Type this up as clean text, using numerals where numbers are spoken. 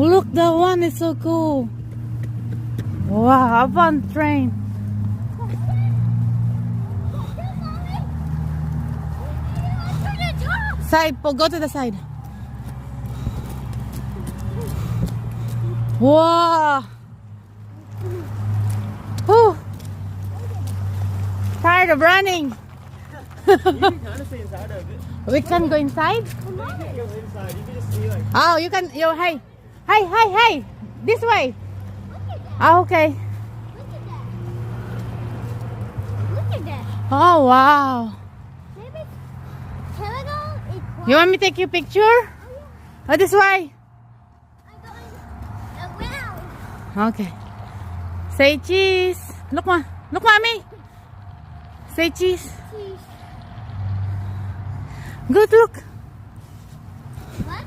Oh, look, that one is so cool. Wow, a fun train. Side, go to the side. Wow. Whew. Tired of running. You can kind of stay inside of it. We can go inside? You can go inside. You can just see like. Oh, you can. Hey. Hey. This way. Oh, okay. Look at that. Oh, wow. Maybe Telegon is You want me to take your picture? Oh, this way. I'm going around. Okay. Say cheese. Look, mommy. Say cheese. Cheese. Good, look. What?